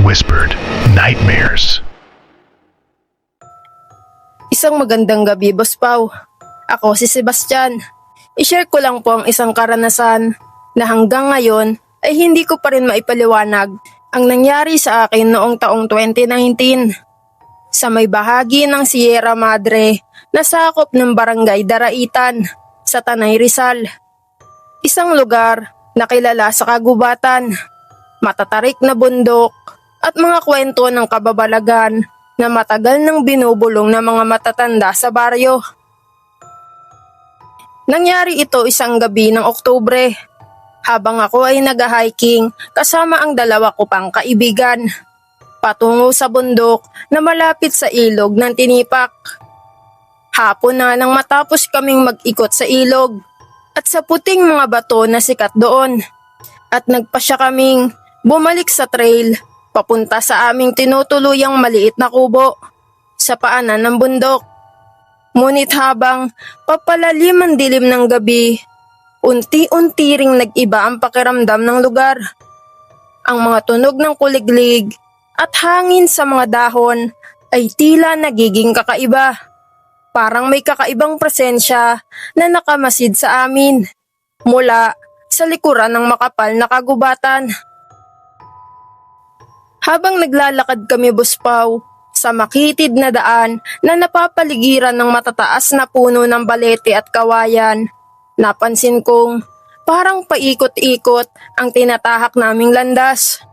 whispered nightmares. Isang magandang gabi, Boss Pau. Ako si Sebastian. I-share ko lang po ang isang karanasan na hanggang ngayon ay hindi ko pa rin maipaliwanag ang nangyari sa akin noong taong 2019 sa may bahagi ng Sierra Madre na sakop ng Barangay Daraitan sa Tanay Rizal. Isang lugar na kilala sa kagubatan, matatarik na bundok at mga kwento ng kababalagan na matagal nang binubulong ng mga matatanda sa baryo. Nangyari ito isang gabi ng Oktubre habang ako ay nag-hiking kasama ang dalawa ko pang kaibigan patungo sa bundok na malapit sa ilog ng Tinipak. Hapon na nang matapos kaming mag-ikot sa ilog at sa puting mga bato na sikat doon at nagpasya kaming bumalik sa trail papunta sa aming tinutuluyang maliit na kubo sa paanan ng bundok. Ngunit habang papalalim ang dilim ng gabi, unti-unti ring nag-iba ang pakiramdam ng lugar. Ang mga tunog ng kuliglig at hangin sa mga dahon ay tila nagiging kakaiba. Parang may kakaibang presensya na nakamasid sa amin mula sa likuran ng makapal na kagubatan. Habang naglalakad kami, Boss Pau, sa makitid na daan na napapaligiran ng matataas na puno ng balete at kawayan, napansin kong parang paikot-ikot ang tinatahak naming landas.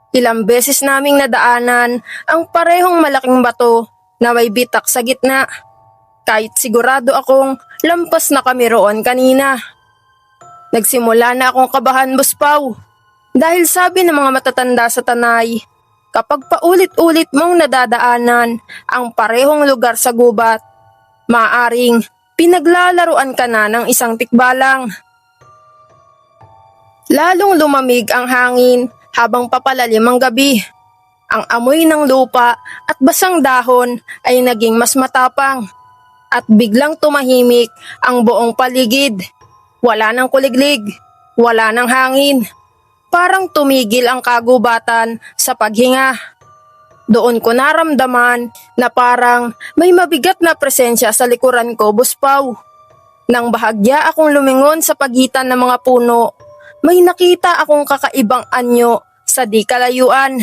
Ilang beses naming nadaanan ang parehong malaking bato na may bitak sa gitna, kahit sigurado akong lampas na kami roon kanina. Nagsimula na akong kabahan, Boss Pau, dahil sabi ng mga matatanda sa Tanay, kapag paulit-ulit mong nadadaanan ang parehong lugar sa gubat, maaring pinaglalaruan ka na ng isang tikbalang. Lalong lumamig ang hangin habang papalalim ang gabi. Ang amoy ng lupa at basang dahon ay naging mas matapang at biglang tumahimik ang buong paligid. Wala nang kuliglig, wala nang hangin. Parang tumigil ang kagubatan sa paghinga. Doon ko naramdaman na parang may mabigat na presensya sa likuran ko, Boss Pau. Nang bahagya akong lumingon sa pagitan ng mga puno, may nakita akong kakaibang anyo sa di kalayuan.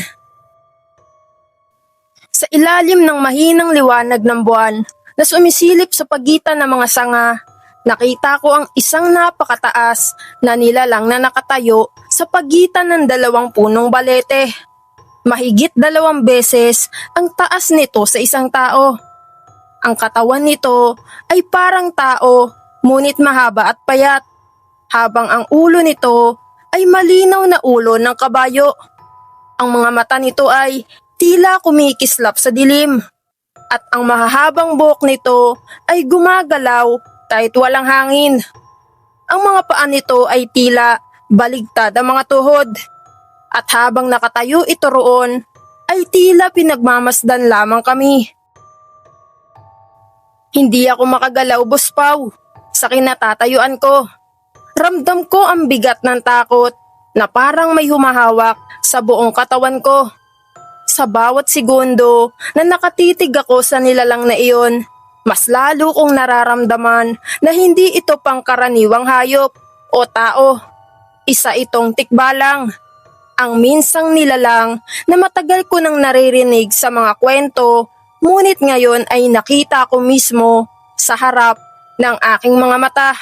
Sa ilalim ng mahinang liwanag ng buwan na sumisilip sa pagitan ng mga sanga, nakita ko ang isang napakataas na nilalang na nakatayo sa pagitan ng dalawang punong balete. Mahigit 2 beses ang taas nito sa isang tao. Ang katawan nito ay parang tao, ngunit mahaba at payat, habang ang ulo nito ay malinaw na ulo ng kabayo. Ang mga mata nito ay tila kumikislap sa dilim, at ang mahahabang buhok nito ay gumagalaw kahit walang hangin. Ang mga paa nito ay tila baligtad ang mga tuhod, at habang nakatayo ito roon, ay tila pinagmamasdan lamang kami. Hindi ako makagalaw, Boss Pau, sa kinatatayuan ko. Ramdam ko ang bigat ng takot na parang may humahawak sa buong katawan ko. Sa bawat segundo na nakatitig ako sa nilalang na iyon, mas lalo kong nararamdaman na hindi ito pangkaraniwang hayop o tao. Isa itong tikbalang, ang minsang nilalang na matagal ko nang naririnig sa mga kwento, ngunit ngayon ay nakita ko mismo sa harap ng aking mga mata.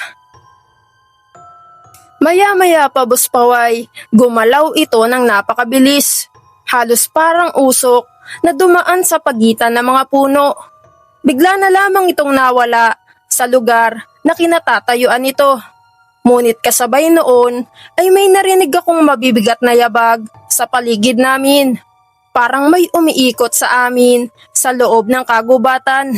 Maya-maya pa, Boss Paway, gumalaw ito ng napakabilis, halos parang usok na dumaan sa pagitan ng mga puno. Bigla na lamang itong nawala sa lugar na kinatatayuan nito. Ngunit kasabay noon ay may narinig akong mabibigat na yabag sa paligid namin. Parang may umiikot sa amin sa loob ng kagubatan.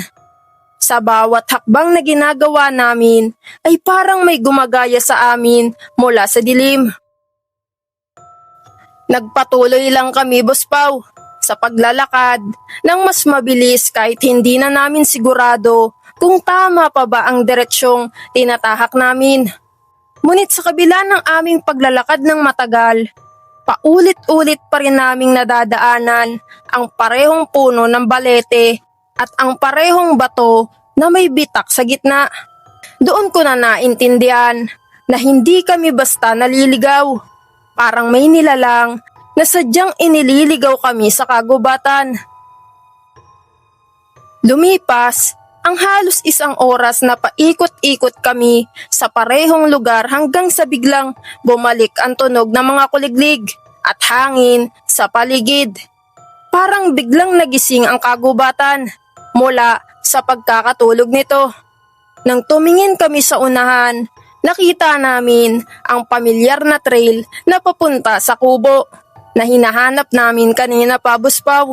Sa bawat hakbang na ginagawa namin ay parang may gumagaya sa amin mula sa dilim. Nagpatuloy lang kami, Boss Pau, sa paglalakad ng mas mabilis kahit hindi na namin sigurado kung tama pa ba ang diretsyong tinatahak namin. Ngunit sa kabila ng aming paglalakad ng matagal, Paulit-ulit pa rin naming nadadaanan ang parehong puno ng balete at ang parehong bato na may bitak sa gitna. Doon ko na naintindihan na hindi kami basta naliligaw. Parang may nilalang na sadyang inililigaw kami sa kagubatan. Lumipas ang halos isang oras na paikot-ikot kami sa parehong lugar hanggang sa biglang bumalik ang tunog ng mga kuliglig at hangin sa paligid. Parang biglang nagising ang kagubatan mula sa pagkakatulog nito. Nang tumingin kami sa unahan, nakita namin ang pamilyar na trail na papunta sa kubo na hinahanap namin kanina pa, Buspaw.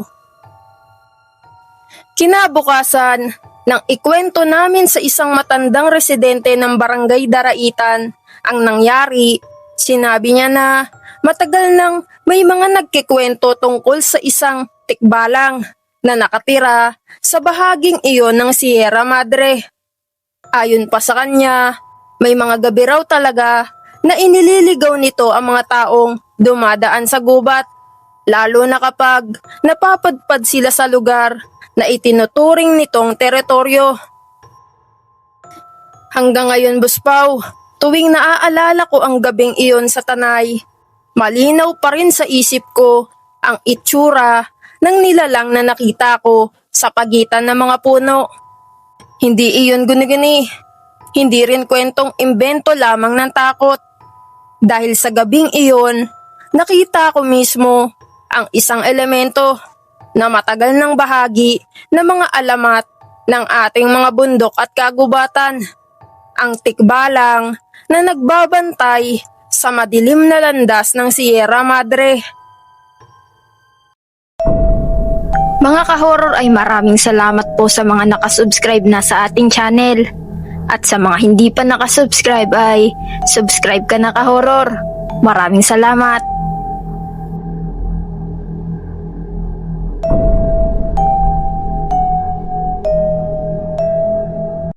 Kinabukasan, nang ikwento namin sa isang matandang residente ng Barangay Daraitan ang nangyari, sinabi niya na matagal nang may mga nagkikwento tungkol sa isang tikbalang na nakatira sa bahaging iyon ng Sierra Madre. Ayon pa sa kanya, may mga gabi raw talaga na inililigaw nito ang mga taong dumadaan sa gubat, lalo na kapag napapadpad sila sa lugar na itinuturing nitong teritoryo. Hanggang ngayon, Buspaw, tuwing naaalala ko ang gabing iyon sa Tanay, malinaw pa rin sa isip ko ang itsura ng nilalang na nakita ko sa pagitan ng mga puno. Hindi iyon guni-guni, hindi rin kwentong imbento lamang ng takot. Dahil sa gabing iyon, nakita ko mismo ang isang elemento na matagal ng bahagi ng mga alamat ng ating mga bundok at kagubatan. Ang tikbalang na nagbabantay sa madilim na landas ng Sierra Madre. Mga ka-horror ay maraming salamat po sa mga nakasubscribe na sa ating channel. At sa mga hindi pa nakasubscribe ay subscribe ka na, ka-horror. Maraming salamat.